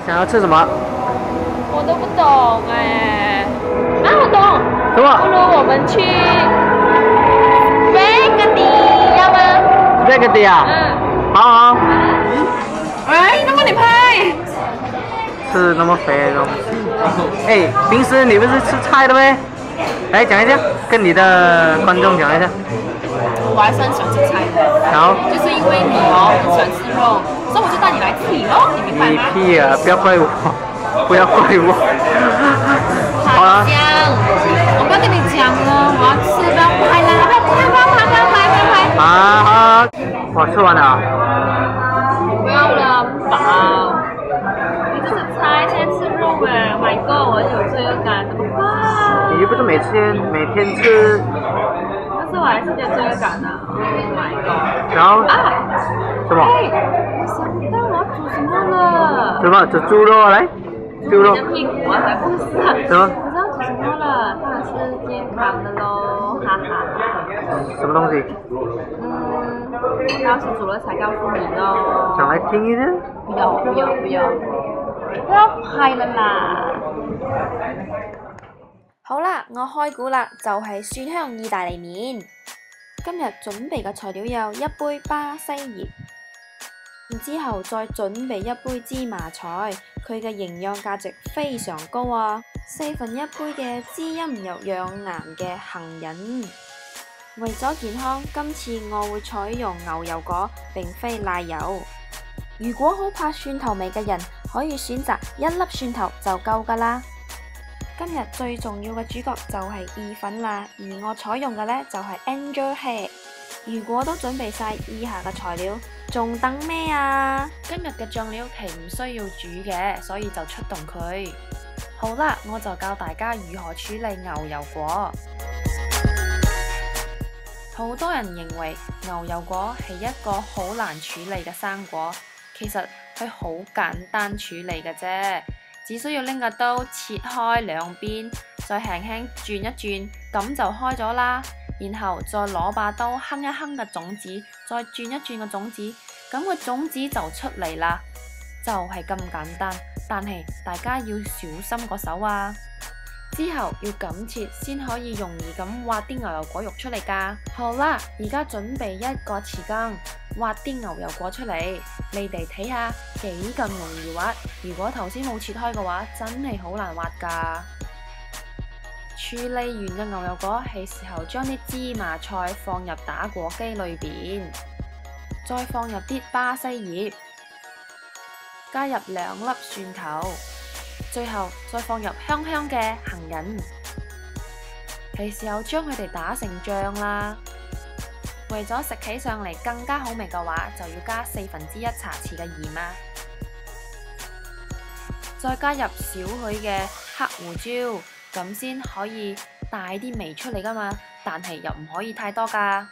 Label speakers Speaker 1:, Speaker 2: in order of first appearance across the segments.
Speaker 1: 想要吃什么？
Speaker 2: 我都不懂哎。啊，我懂。
Speaker 1: 什么？
Speaker 2: 不如我们去 spaghetti 要吗
Speaker 1: ？spaghetti 啊？好。
Speaker 2: 哎，那么你拍？
Speaker 1: 吃那么肥的东西。哎，平时你不是吃菜的呗？来讲一下，跟你的观众讲一下。
Speaker 2: 我还是很喜欢吃菜的。
Speaker 1: 然后
Speaker 2: 就是因为你哦很喜欢吃肉，所以我就带你来吃咯，你明白吗？
Speaker 1: 你屁啊！不要怪我，不要怪我。好了。
Speaker 2: 我不要跟你讲了，我要吃，不要拍啦，不要拍。
Speaker 1: 啊！我吃完了。
Speaker 2: 不要了，饱。你这是菜，现在吃肉哎 ，My God， 我有罪恶感，怎么办？
Speaker 1: 你又不是每天吃。
Speaker 2: 但是我还是有罪恶感的 ，Oh my God。
Speaker 1: 然后什么？
Speaker 2: 我想到我要煮什么了。
Speaker 1: 什么？煮猪肉啊，来。猪肉。
Speaker 2: 你的屁股啊，才不是。
Speaker 1: 什么？
Speaker 2: 我知道煮什么了，当然是健康的喽，哈哈。
Speaker 1: 什么东西？
Speaker 2: 我到时煮了才告訴你咯。
Speaker 1: 想來聽一聽？
Speaker 2: 不要拍了啦！
Speaker 3: 好啦，我開估啦，就係蒜香意大利麵。今日準備嘅材料有一杯巴西葉，然之後再準備一杯芝麻菜，佢嘅營養價值非常高啊！1/4杯嘅滋陰又養顏嘅杏仁。為咗健康，今次我會採用牛油果，並非奶油。如果好怕蒜頭味嘅人，可以選擇1粒蒜頭就夠㗎啦。今日最重要嘅主角就係意粉啦，而我採用嘅呢就係 Angel Hair。如果都準備晒以下嘅材料，仲等咩啊？今日嘅醬料其唔需要煮嘅，所以就出動佢。好啦，我就教大家如何處理牛油果。好多人認為牛油果係一個好難處理嘅生果，其實佢好簡單處理嘅啫，只需要拎個刀切開兩邊，再輕輕轉一轉，咁就開咗啦。然後再攞把刀哼一哼個種子，再轉一轉個種子，咁個種子就出嚟啦，就係咁簡單。但係大家要小心個手啊！之後要咁切先可以容易咁挖啲牛油果肉出嚟㗎。好啦，而家準備一個匙羹，挖啲牛油果出嚟。你哋睇下幾咁容易挖。如果頭先冇切開嘅話，真係好難挖㗎。處理完嘅牛油果係時候將啲芝麻菜放入打果機裏邊，再放入啲巴西葉，加入2粒蒜頭。最後再放入香香嘅杏仁，係時候將佢哋打成醬啦。為咗食起上嚟更加好味嘅話，就要加1/4茶匙嘅鹽啊！再加入少許嘅黑胡椒，咁先可以帶啲味出嚟噶嘛。但係又唔可以太多噶。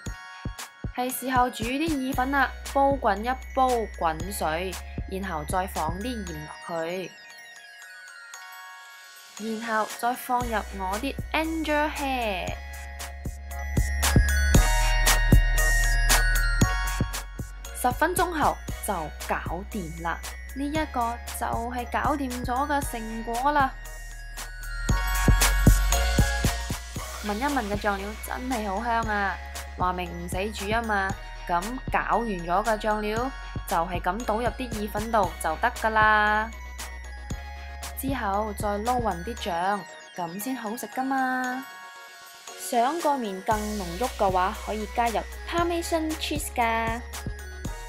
Speaker 3: 係時候煮啲意粉啦，煲滾一煲滾水，然後再放啲鹽落去。然後再放入我啲 Angel Hair， 10分鐘後就搞掂啦。呢一個就係搞掂咗嘅成果啦。聞一聞嘅醬料真係好香啊！話明唔使煮啊嘛。咁搞完咗嘅醬料就係咁倒入啲意粉度就得㗎啦。之後再撈勻啲醬，咁先好食噶嘛。想個麵更濃郁嘅話，可以加入 Parmesan cheese 噶。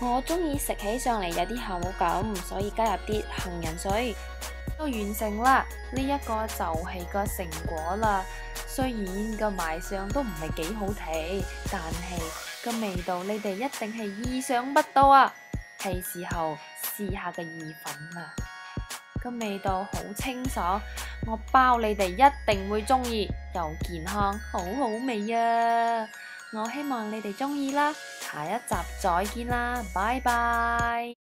Speaker 3: 我中意食起上嚟有啲口感，所以加入啲杏仁碎。都完成啦，呢一個就係個成果啦。雖然個賣相都唔係幾好睇，但係個味道你哋一定係意想不到啊！係時候試下個意粉啦。個味道好清爽，我包你哋一定會中意，又健康，好好味啊！我希望你哋中意啦，下一集再見啦，拜拜。